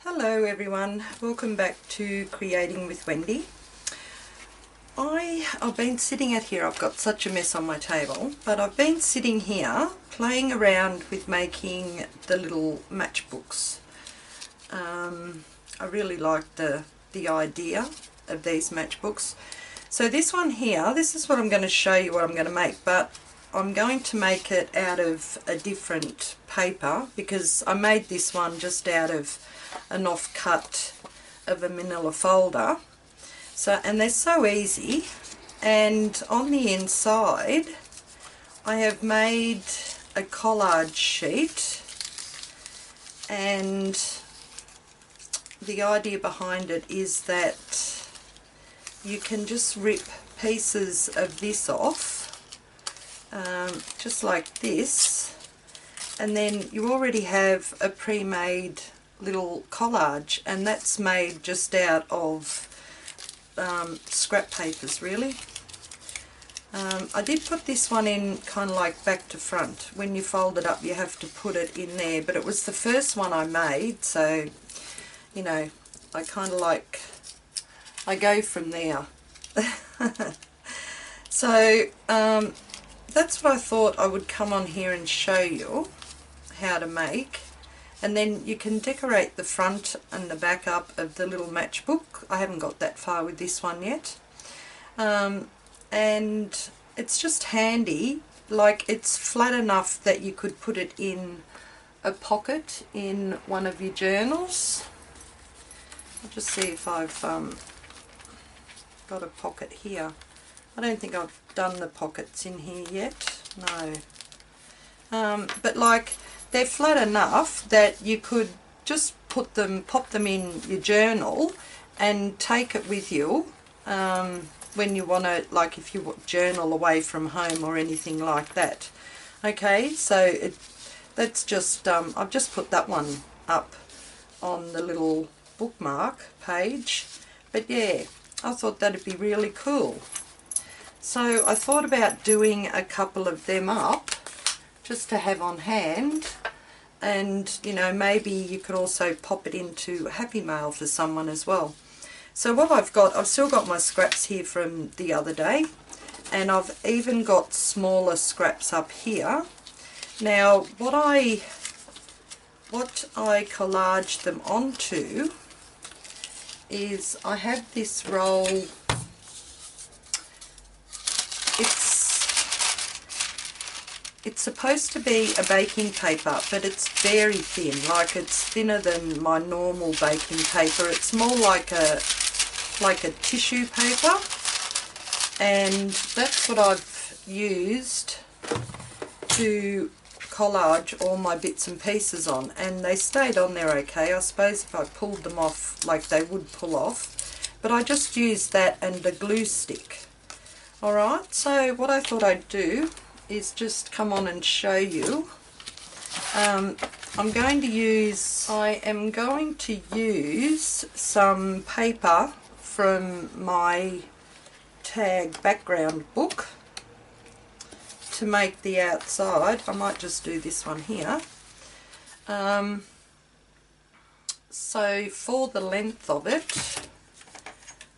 Hello everyone, welcome back to Creating with Wendy. I've been sitting at here, I've got such a mess on my table, but I've been sitting here playing around with making the little matchbooks. I really like the idea of these matchbooks. So this one here, this is what I'm going to show you what I'm going to make, but I'm going to make it out of a different paper because I made this one just out of an offcut of a manila folder. So, and they're so easy, and on the inside I have made a collage sheet, and the idea behind it is that you can just rip pieces of this off just like this, and then you already have a pre-made little collage, and that's made just out of scrap papers really. I did put this one in kind of like back to front. When you fold it up you have to put it in there, but it was the first one I made, so you know, I kind of like, I go from there. So that's what I thought I would come on here and show you how to make, and then you can decorate the front and the back up of the little matchbook. I haven't got that far with this one yet, and it's just handy, like it's flat enough that you could put it in a pocket in one of your journals. I'll just see if I've got a pocket here. I don't think I've done the pockets in here yet, no. But like, they're flat enough that you could just pop them in your journal and take it with you when you want to, like if you journal away from home or anything like that. Okay, so that's just, I've just put that one up on the little bookmark page, but yeah, I thought that'd be really cool. So I thought about doing a couple of them up just to have on hand, and you know, maybe you could also pop it into Happy Mail for someone as well. So what I've got, I've still got my scraps here from the other day, and I've even got smaller scraps up here. Now what I collaged them onto is I have this roll. It's supposed to be a baking paper, but it's very thin, like it's thinner than my normal baking paper. It's more like a tissue paper, and that's what I've used to collage all my bits and pieces on, and they stayed on there okay. I suppose if I pulled them off, like they would pull off, but I just used that and a glue stick. Alright, so what I thought I'd do is just come on and show you. I am going to use some paper from my tag background book to make the outside. I might just do this one here. So for the length of it,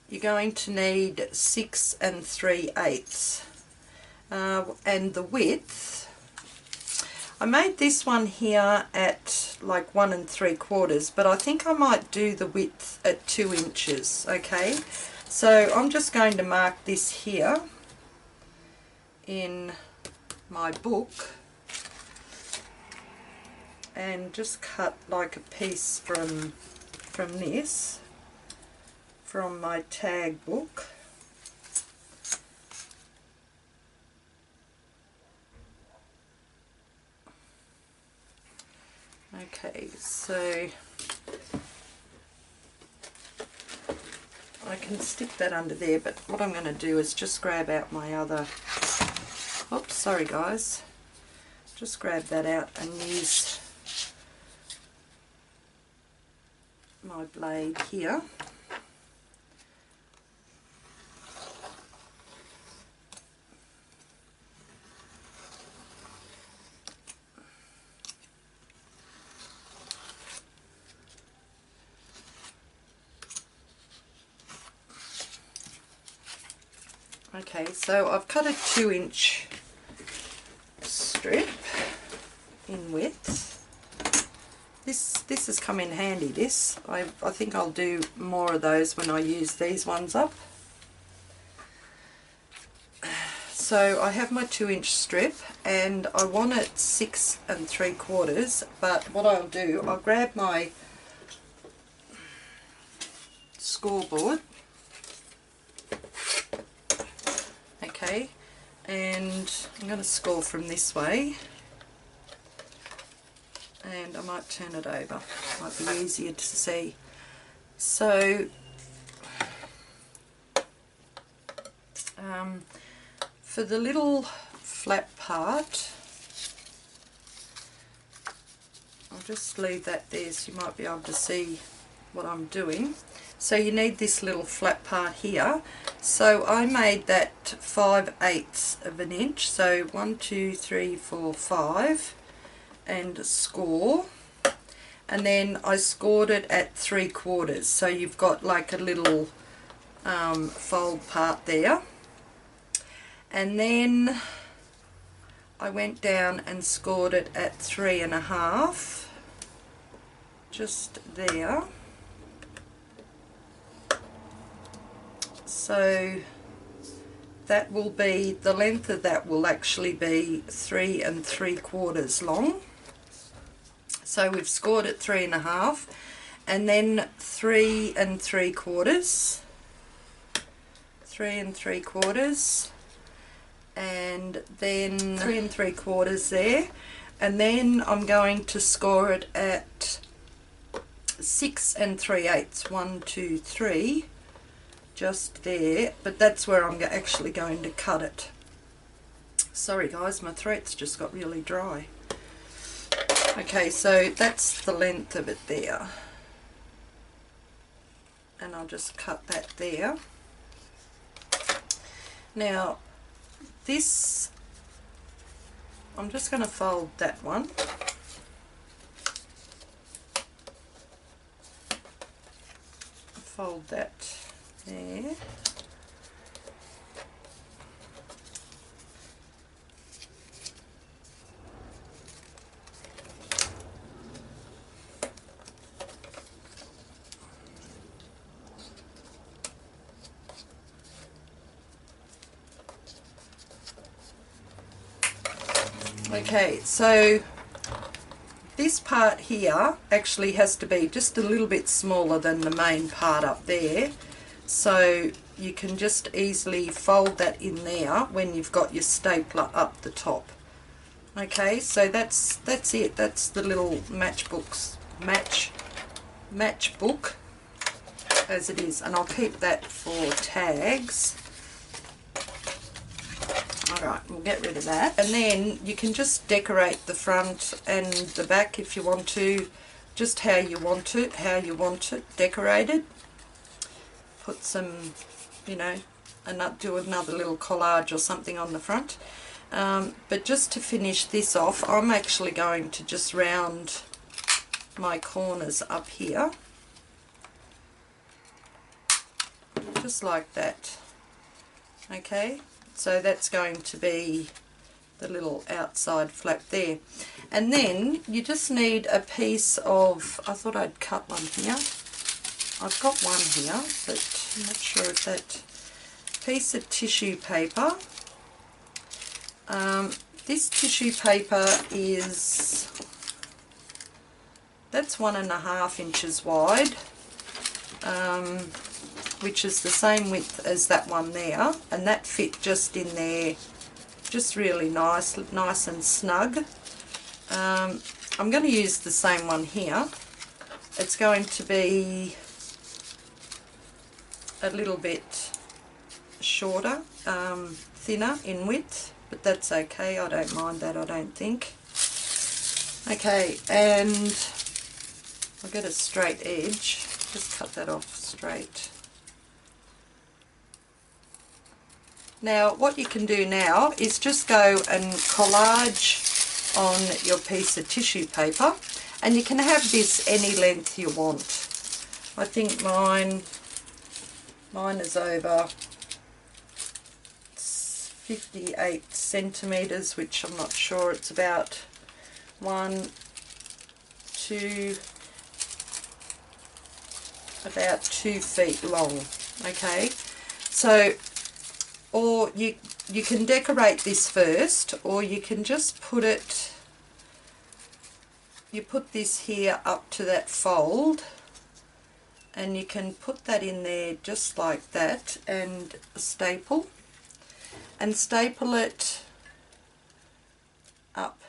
you're going to need 6 3/8. And the width, I made this one here at like 1 3/4, but I think I might do the width at 2 inches. Okay, so I'm just going to mark this here in my book and just cut like a piece from this, from my tag book. Okay, so I can stick that under there, but what I'm going to do is just grab out my other, oops, sorry guys, just grab that out and use my blade here. Okay, so I've cut a 2-inch strip in width. This has come in handy, this. I think I'll do more of those when I use these ones up. So I have my 2-inch strip and I want it 6 3/4, but what I'll do, I'll grab my scoreboard, okay, and I'm going to score from this way, and I might turn it over, might be easier to see. So for the little flap part, I'll just leave that there so you might be able to see what I'm doing. So you need this little flat part here. So I made that 5/8 of an inch, so 1, 2, 3, 4, 5, and score, and then I scored it at 3/4, so you've got like a little fold part there. And then I went down and scored it at 3.5, just there. So that will be, the length of that will actually be 3 3/4 long. So we've scored at 3.5, and then 3 3/4, 3 3/4, and then 3 3/4 there, and then I'm going to score it at 6 3/8, 1, 2, 3, just there, but that's where I'm actually going to cut it. Sorry guys, my throat's just got really dry. Okay, so that's the length of it there, and I'll just cut that there. Now this, I'm just going to fold that one, fold that there, okay, so this part here actually has to be just a little bit smaller than the main part up there, so you can just easily fold that in there when you've got your stapler up the top. Okay, so that's it. That's the little matchbook as it is, and I'll keep that for tags. Alright, we'll get rid of that, and then you can just decorate the front and the back if you want to, just how you want it decorated. Put some, you know, and do another little collage or something on the front. But just to finish this off, I'm actually going to just round my corners up here, just like that. Okay, so that's going to be the little outside flap there, and then you just need a piece of, I thought I'd cut one here, I've got one here, but I'm not sure if that piece of tissue paper. This tissue paper is, that's 1.5 inches wide, which is the same width as that one there, and that fit just in there, just really nice and snug. I'm going to use the same one here. It's going to be a little bit shorter, thinner in width, but that's okay, I don't mind that, I don't think. Okay, and I'll get a straight edge, just cut that off straight. Now what you can do now is just go and collage on your piece of tissue paper, and you can have this any length you want. I think mine is over 58 centimeters, which I'm not sure, it's about 1, 2, about 2 feet long. Okay, so or you can decorate this first, or you can just put it, you put this here up to that fold, and you can put that in there just like that, and staple it up.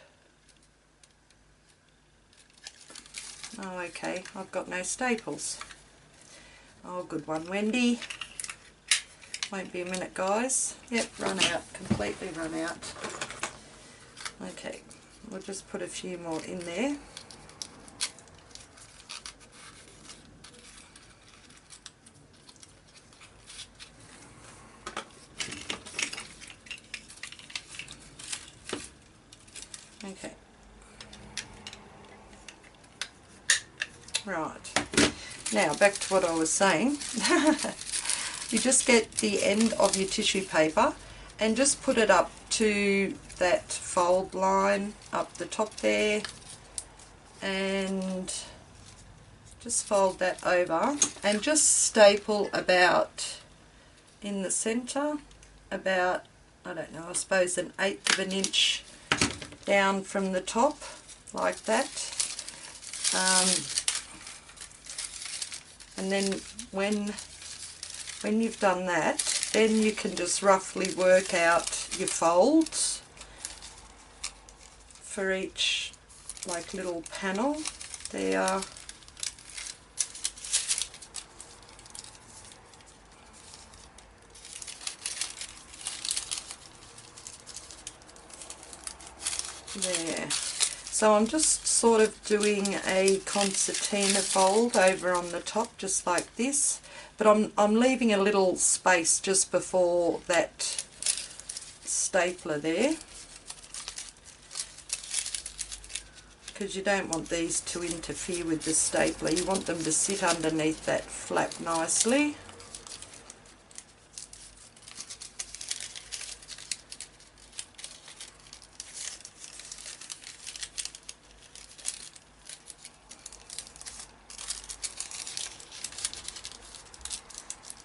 Oh, okay, I've got no staples. Oh, good one, Wendy. Won't be a minute, guys. Yep, run out, completely run out. Okay, we'll just put a few more in there. Okay. Right. Now back to what I was saying. You just get the end of your tissue paper and just put it up to that fold line up the top there, and just fold that over and just staple about in the center, about, I don't know, I suppose 1/8 of an inch down from the top, like that. And then when you've done that, then you can just roughly work out your folds for each like little panel. There. There. So I'm just sort of doing a concertina fold over on the top, just like this, but I'm leaving a little space just before that stapler there, because you don't want these to interfere with the stapler. You want them to sit underneath that flap nicely.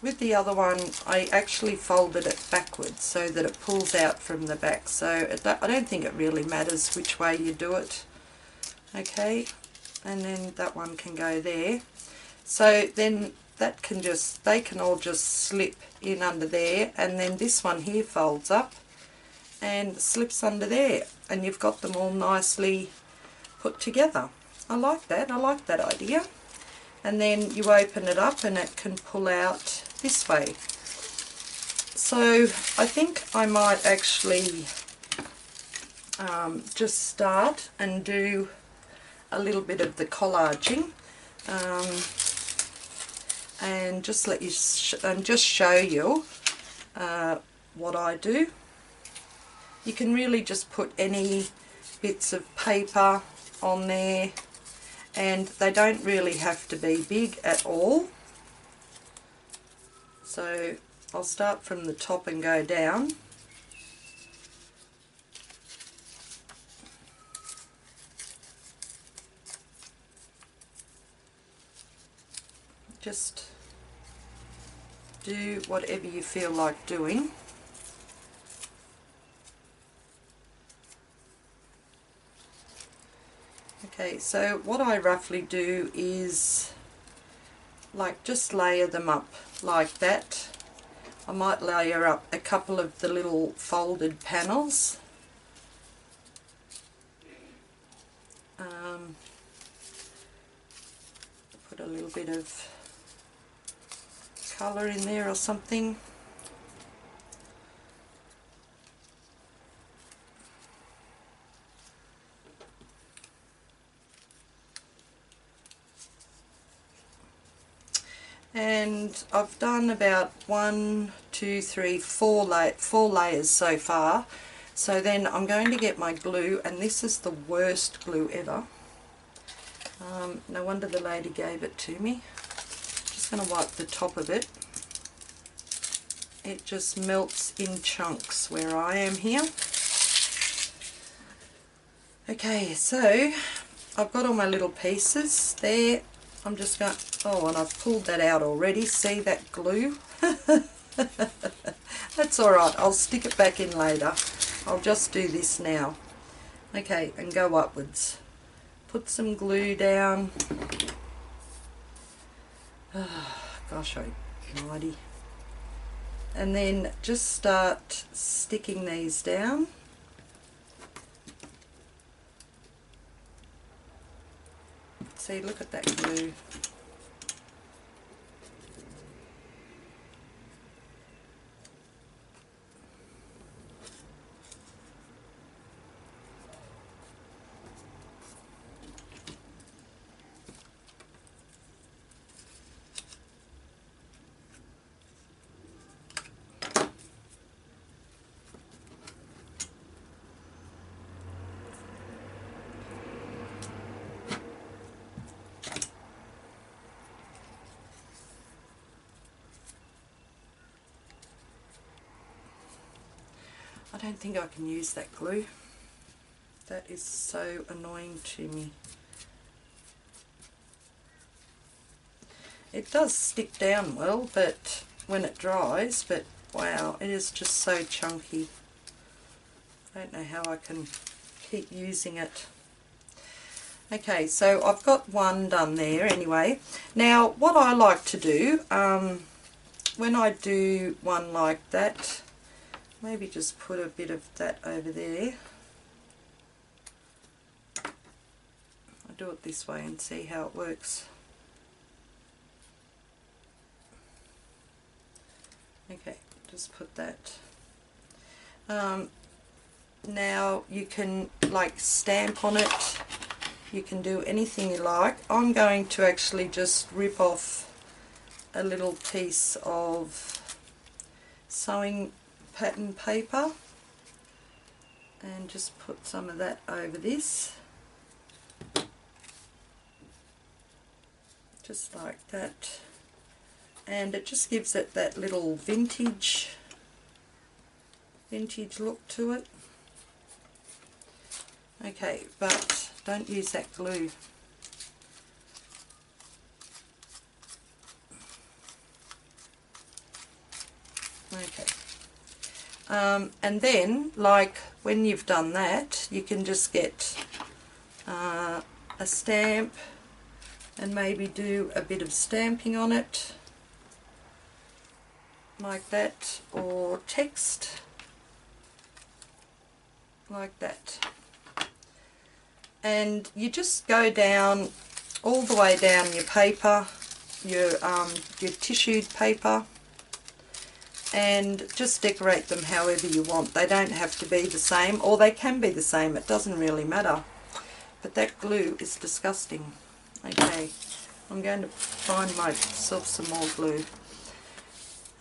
With the other one, I actually folded it backwards so that it pulls out from the back, so I don't think it really matters which way you do it. Okay, and then that one can go there. So then that can just, they can all just slip in under there, and then this one here folds up and slips under there, and you've got them all nicely put together. I like that idea. And then you open it up and it can pull out this way. So I think I might actually just start and do a little bit of the collaging, and just let you just show you what I do. You can really just put any bits of paper on there, and they don't really have to be big at all. So I'll start from the top and go down. Just do whatever you feel like doing. Okay, so what I roughly do is like just layer them up like that. I might layer up a couple of the little folded panels. Put a little bit of colour in there or something. And I've done about 1, 2, 3, 4 layers so far. So then I'm going to get my glue, and this is the worst glue ever. No wonder the lady gave it to me. Just going to wipe the top of it it just melts in chunks where I am here. Okay, so I've got all my little pieces there. I'm just going, oh, and I've pulled that out already. See that glue? That's alright, I'll stick it back in later. I'll just do this now. Okay, and go upwards. Put some glue down. Oh, gosh, almighty. And then just start sticking these down. See, look at that glue. I don't think I can use that glue. That is so annoying to me. It does stick down well, but when it dries, but wow, it is just so chunky. I don't know how I can keep using it. Okay, so I've got one done there anyway. Now, what I like to do, when I do one like that, maybe just put a bit of that over there. I'll do it this way and see how it works. Okay, just put that. Now you can like stamp on it. You can do anything you like. I'm going to actually just rip off a little piece of sewing pattern paper and just put some of that over this, just like that, and it just gives it that little vintage look to it. Okay, but don't use that glue. Okay. And then, like when you've done that, you can just get a stamp and maybe do a bit of stamping on it, like that, or text, like that. And you just go down, all the way down your paper, your tissued paper, and just decorate them however you want. They don't have to be the same, or they can be the same, it doesn't really matter. But that glue is disgusting. Okay, I'm going to find myself some more glue.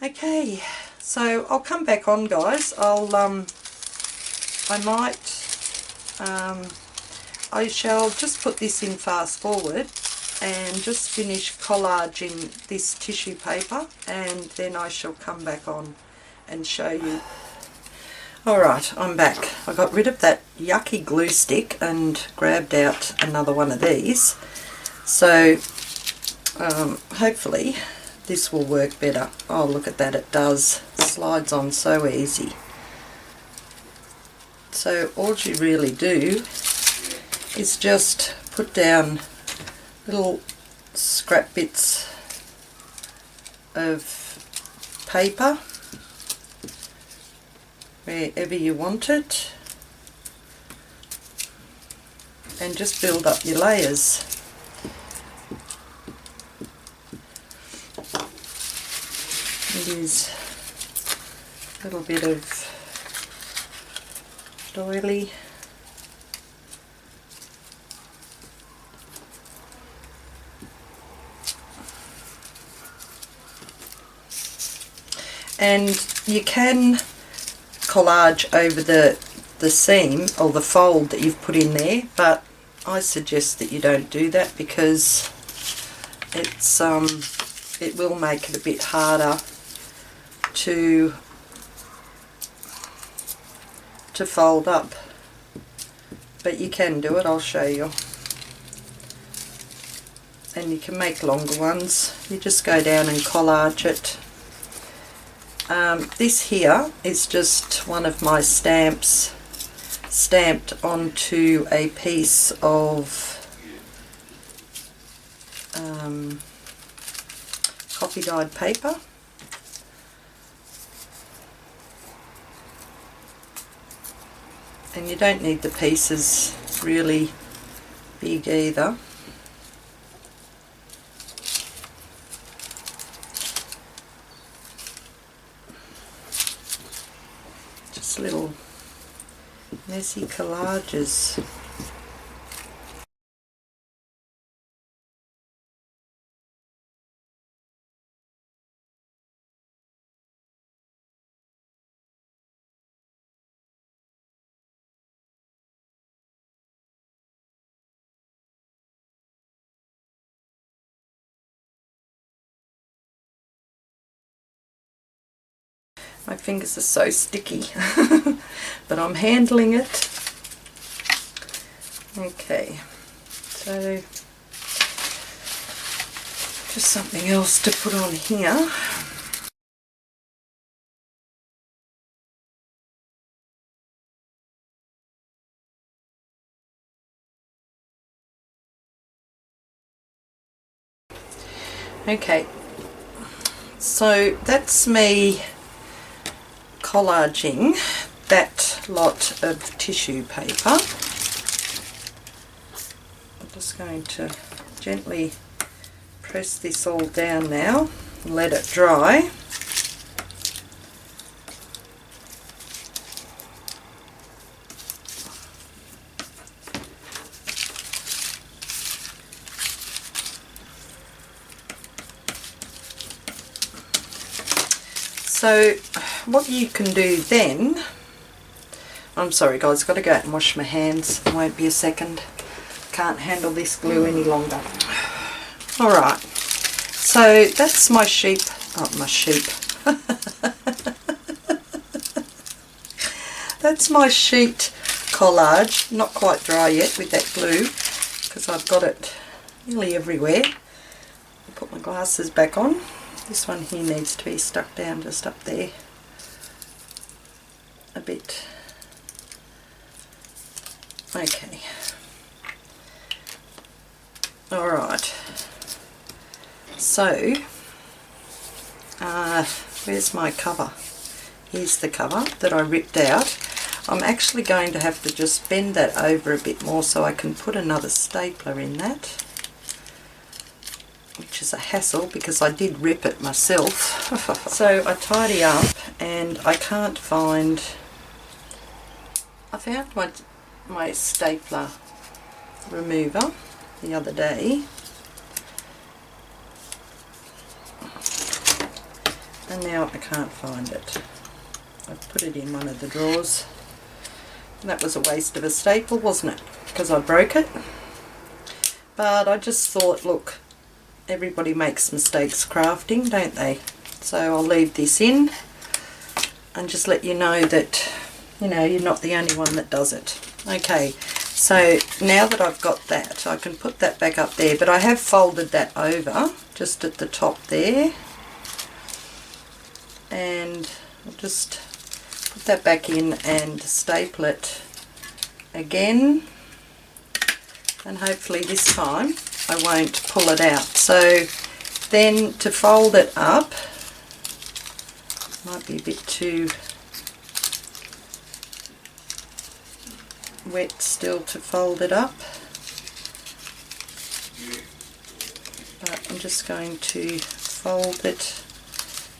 Okay, so I'll come back on, guys. I shall just put this in fast forward and just finish collaging this tissue paper, and then I shall come back on and show you. Alright, I'm back. I got rid of that yucky glue stick and grabbed out another one of these, so hopefully this will work better. Oh, look at that, it does. It slides on so easy. So all you really do is just put down little scrap bits of paper wherever you want it, and just build up your layers. Use a little bit of doily. And you can collage over the seam or the fold that you've put in there, but I suggest that you don't do that because it will make it a bit harder to fold up, but you can do it. I'll show you. And you can make longer ones. You just go down and collage it. This here is just one of my stamps stamped onto a piece of coffee dyed paper. And you don't need the pieces really big either. Just little messy collages. My fingers are so sticky, but I'm handling it. Okay, so just something else to put on here. Okay, so that's me collaging that lot of tissue paper. I'm just going to gently press this all down now and let it dry. So what you can do then, I'm sorry guys, I've got to go out and wash my hands. It won't be a second. Can't handle this glue any longer. Alright, so that's my sheep, my sheep. That's my sheet collage, not quite dry yet with that glue because I've got it nearly everywhere. I'll put my glasses back on. This one here needs to be stuck down just up there a bit. Okay. Alright. So, where's my cover? Here's the cover that I ripped out. I'm actually going to have to just bend that over a bit more so I can put another stapler in that, which is a hassle because I did rip it myself. So I tidy up and I can't find, I found my stapler remover the other day, and now I can't find it. I put it in one of the drawers. And that was a waste of a staple, wasn't it? Because I broke it. But I just thought, look, everybody makes mistakes crafting, don't they? So I'll leave this in and just let you know that, you know, you're not the only one that does it. Okay, so now that I've got that, I can put that back up there, but I have folded that over just at the top there, and I'll just put that back in and staple it again, and hopefully this time I won't pull it out. So then to fold it up, might be a bit too wet still to fold it up, but I'm just going to fold it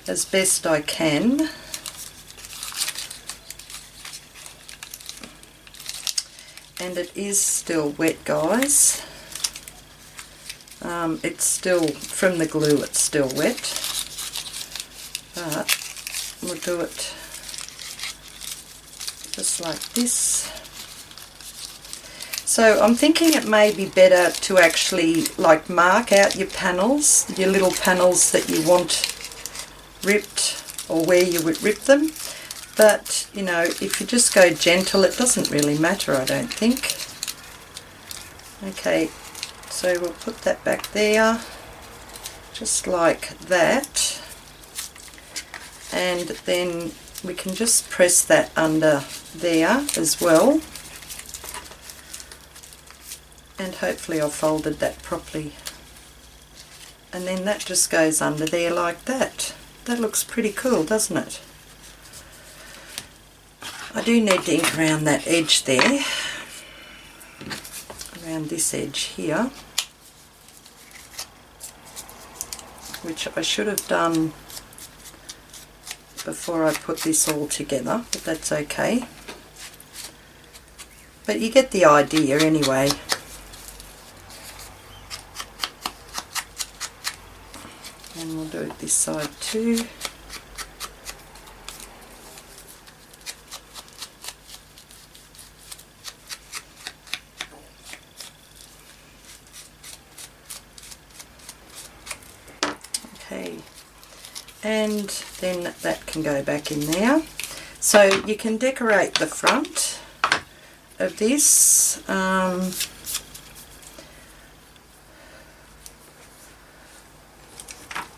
as best I can. And it is still wet, guys. It's still, from the glue, it's still wet, but we'll do it just like this. So I'm thinking it may be better to actually mark out your panels, your little panels that you want ripped or where you would rip them. But, you know, if you just go gentle, it doesn't really matter, I don't think. Okay, so we'll put that back there, just like that. And then we can just press that under there as well. And hopefully I've folded that properly. And then that just goes under there like that. That looks pretty cool, doesn't it? I do need to ink around that edge there, around this edge here, which I should have done before I put this all together, but that's okay. But you get the idea anyway. And we'll do it this side too. Okay, and then that can go back in there. So you can decorate the front of this.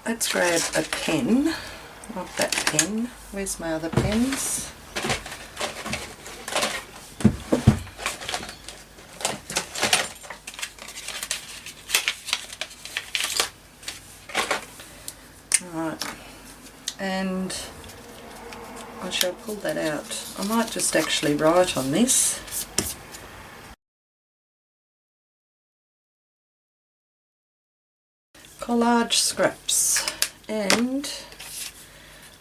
Let's grab a pen, not that pen. Where's my other pens? Alright, and I shall pull that out. I might just actually write on this. Collage Scraps, and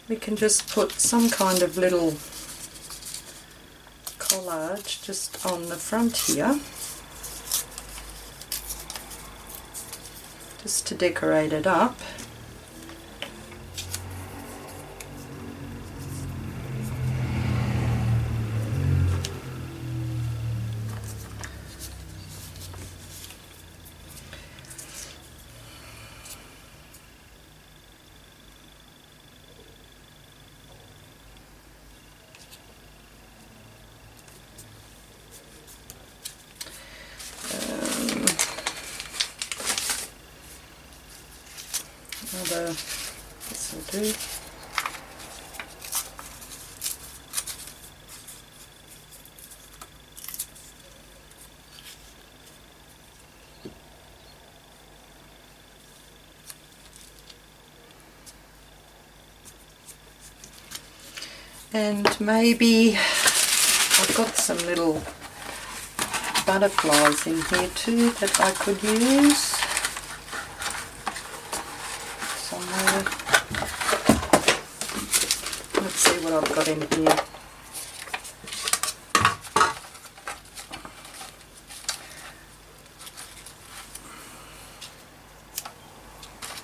we can just put some kind of little collage just on the front here, just to decorate it up. This will do. And maybe I've got some little butterflies in here too that I could use. Let's see what I've got in here.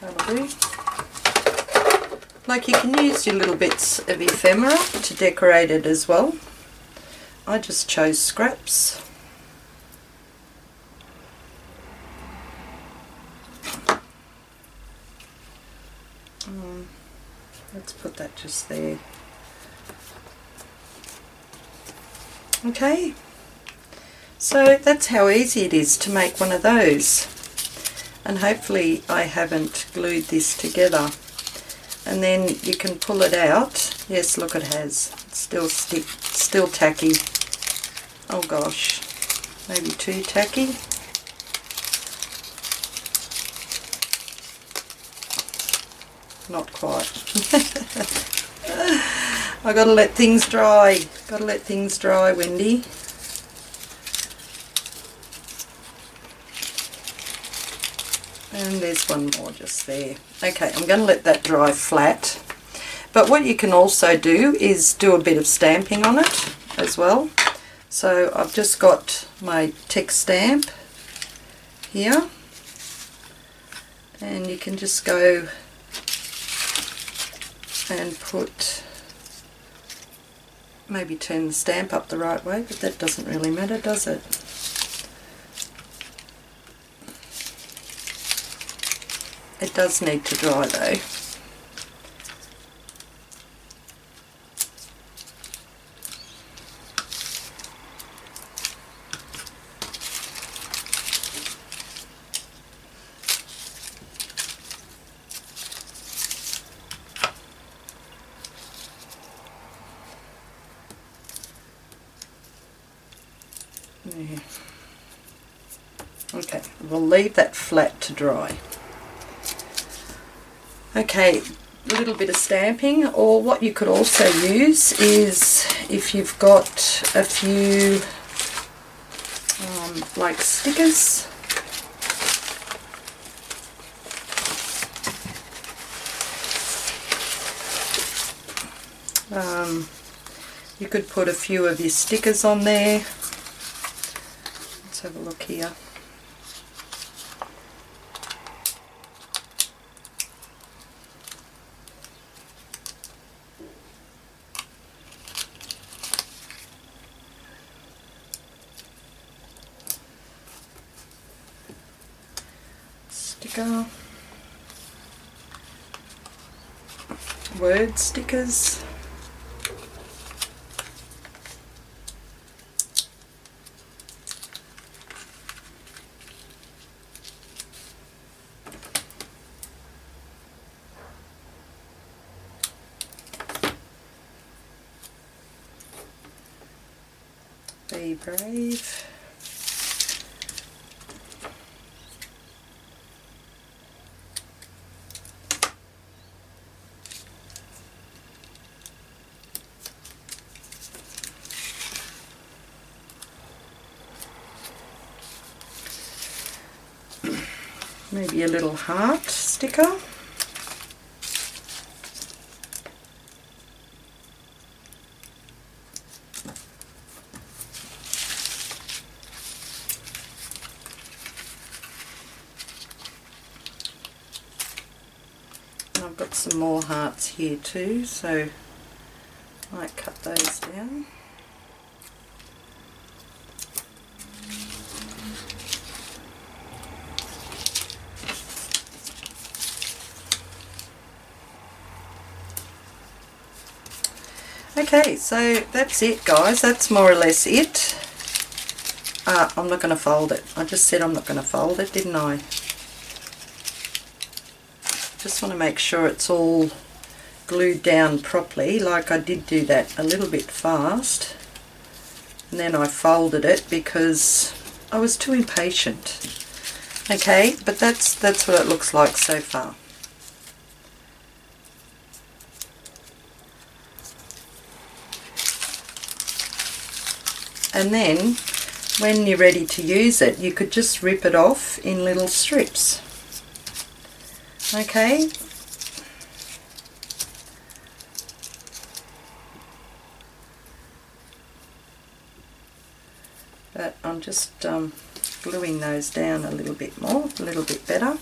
That'll do. Like, you can use your little bits of ephemera to decorate it as well. I just chose scraps. Let's put that just there. Okay, so that's how easy it is to make one of those, and hopefully I haven't glued this together. And then you can pull it out. Yes, look, it has. It's still tacky. Oh gosh, maybe too tacky. Not quite. I gotta let things dry. Gotta let things dry, Wendy. And there's one more just there. Okay, I'm going to let that dry flat. But what you can also do is do a bit of stamping on it as well. So I've just got my text stamp here. And you can just go and put, maybe turn the stamp up the right way, but that doesn't really matter, does it? It does need to dry though. There. Okay, we'll leave that flat to dry. Okay, a little bit of stamping, or what you could also use is if you've got a few like stickers. You could put a few of your stickers on there. Let's have a look here. Sticker. Word stickers. Be brave. Maybe a little heart sticker. And I've got some more hearts here too, so I might cut those down. Okay, so that's it guys, that's more or less it. I'm not going to fold it. I just said I'm not going to fold it, didn't I? Just want to make sure it's all glued down properly, like I did do that a little bit fast. And then I folded it because I was too impatient. Okay, but that's what it looks like so far. And then when you're ready to use it, you could just rip it off in little strips. Okay. But I'm just gluing those down a little bit more, a little bit better.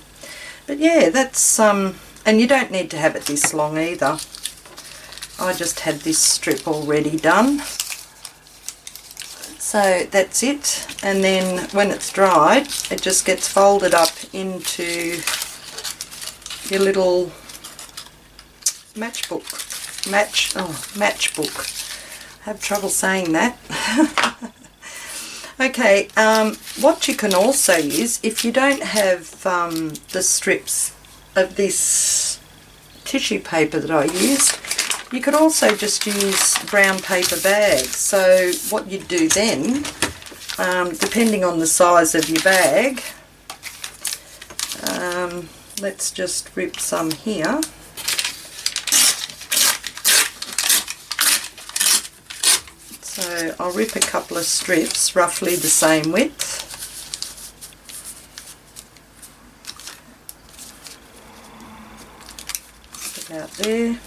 But yeah, that's and you don't need to have it this long either. I just had this strip already done. So that's it, and then when it's dried it just gets folded up into your little matchbook. Matchbook. I have trouble saying that. Okay, what you can also use, if you don't have the strips of this tissue paper that I used, you could also just use brown paper bags. So what you do then, depending on the size of your bag, let's just rip some here. So I'll rip a couple of strips, roughly the same width. Put it out there.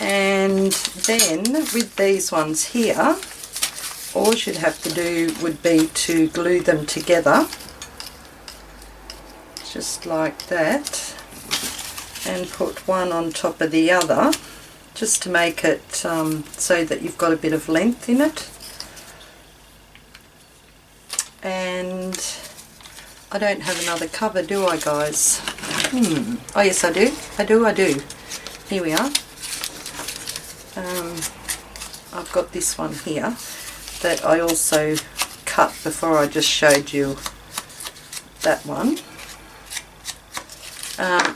And then with these ones here, all you'd have to do would be to glue them together, just like that, and put one on top of the other, just to make it so that you've got a bit of length in it. And I don't have another cover, do I guys? Oh yes I do, I do. Here we are. I've got this one here that I also cut before I just showed you that one.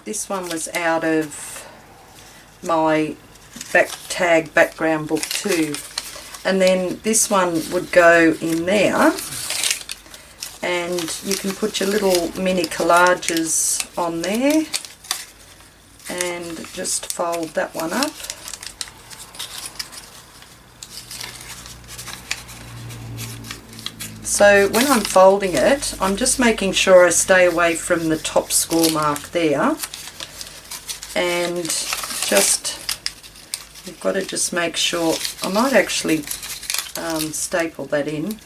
This one was out of my tag background book too. And then this one would go in there, and you can put your little mini collages on there and just fold that one up. So when I'm folding it, I'm just making sure I stay away from the top score mark there, and just, you've got to just make sure, I might actually staple that in,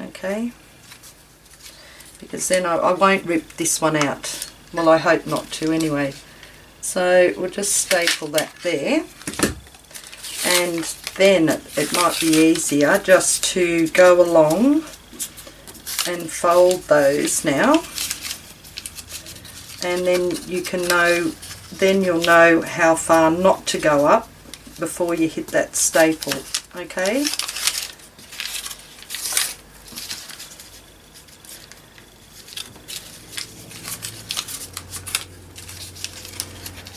okay, because then I won't rip this one out. Well, I hope not to anyway. So we'll just staple that there, and then it might be easier just to go along and fold those now, and then you can know, then you'll know how far not to go up before you hit that staple, okay?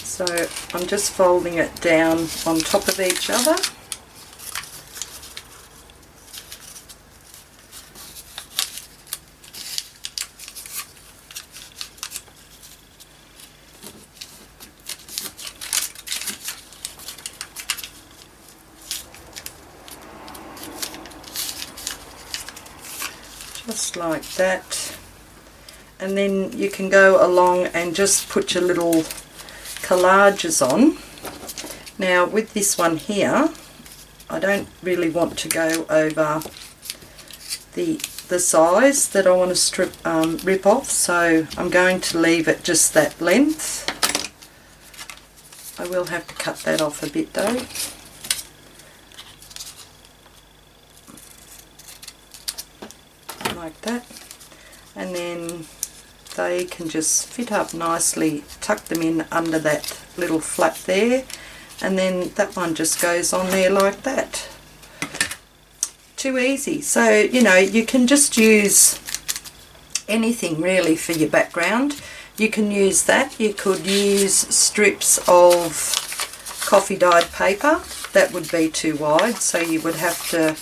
So I'm just folding it down on top of each other. Just like that. And then you can go along and just put your little collages on. Now with this one here, I don't really want to go over the size that I want to rip off, so I'm going to leave it just that length. I will have to cut that off a bit though. Like that, and then they can just fit up nicely. Tuck them in under that little flap there, and then that one just goes on there like that. Too easy. So you know, you can just use anything really for your background. You can use that, you could use strips of coffee dyed paper. That would be too wide, so you would have to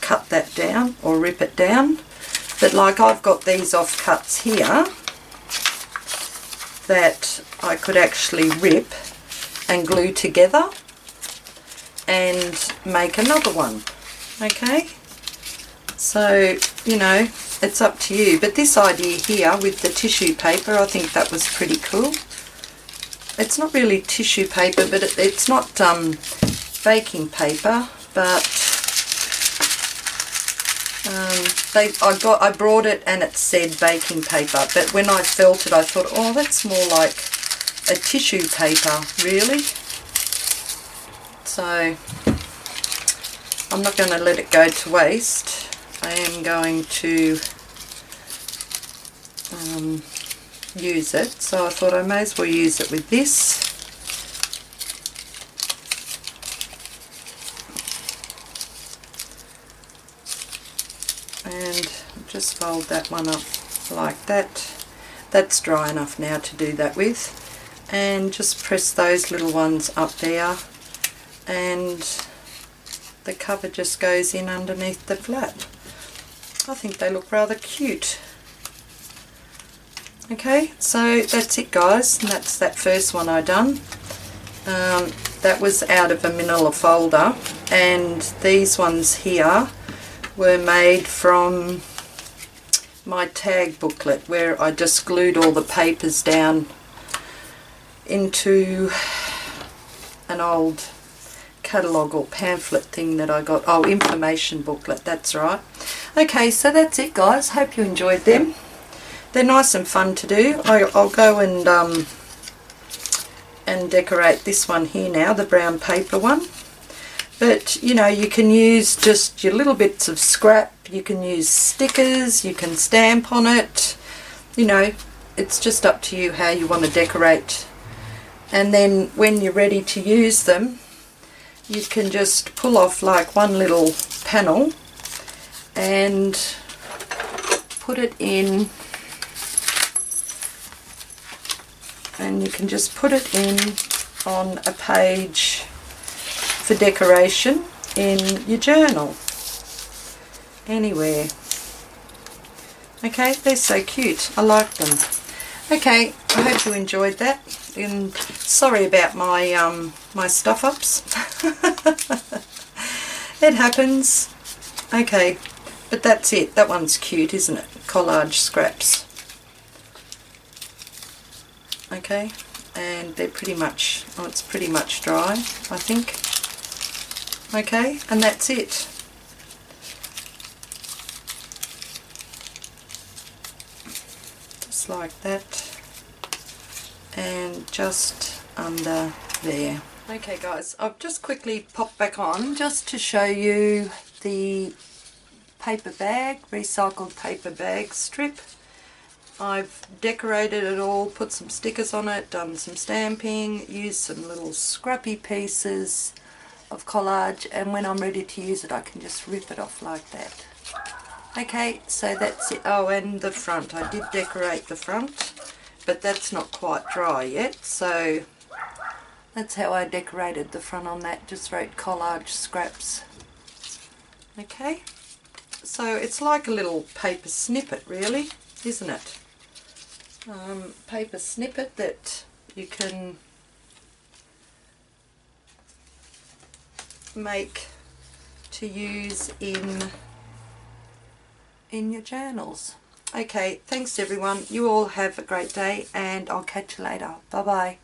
cut that down or rip it down. But like I've got these offcuts here that I could actually rip and glue together and make another one, okay? So you know, it's up to you, but this idea here with the tissue paper, I think that was pretty cool. It's not really tissue paper, but it's not baking paper, but I brought it and it said baking paper, but when I felt it I thought, oh, that's more like a tissue paper really. So I'm not going to let it go to waste. I am going to use it, so I thought I may as well use it with this. And just fold that one up like that. That's dry enough now to do that with, and just press those little ones up there, and the cover just goes in underneath the flap. I think they look rather cute. Okay, so that's it guys, and that's that first one I done. That was out of a manila folder, and these ones here were made from my tag booklet, where I just glued all the papers down into an old catalogue or pamphlet thing that I got. Oh, information booklet, that's right. Okay, so that's it guys, hope you enjoyed them. They're nice and fun to do. I'll go and decorate this one here now, the brown paper one. But you know, you can use just your little bits of scrap, you can use stickers, you can stamp on it, you know, it's just up to you how you want to decorate. And then when you're ready to use them, you can just pull off like one little panel and put it in, and you can just put it in on a page for decoration in your journal, anywhere. Okay, they're so cute. I like them. Okay, I hope you enjoyed that. And sorry about my my stuff-ups. It happens. Okay, but that's it. That one's cute, isn't it? Collage Scraps. Okay, and they're pretty much, oh, it's pretty much dry, I think. Okay, and that's it. Just like that, and just under there. Okay guys, I've just quickly popped back on just to show you the paper bag, recycled paper bag strip. I've decorated it all, put some stickers on it, done some stamping, used some little scrappy pieces of collage, and when I'm ready to use it I can just rip it off like that. Okay, so that's it. Oh, and the front. I did decorate the front, but that's not quite dry yet, so that's how I decorated the front on that. Just wrote Collage Scraps. Okay, so it's like a little paper snippet really, isn't it? Paper snippet that you can make to use in your journals. Okay, thanks everyone. You all have a great day and I'll catch you later. Bye bye.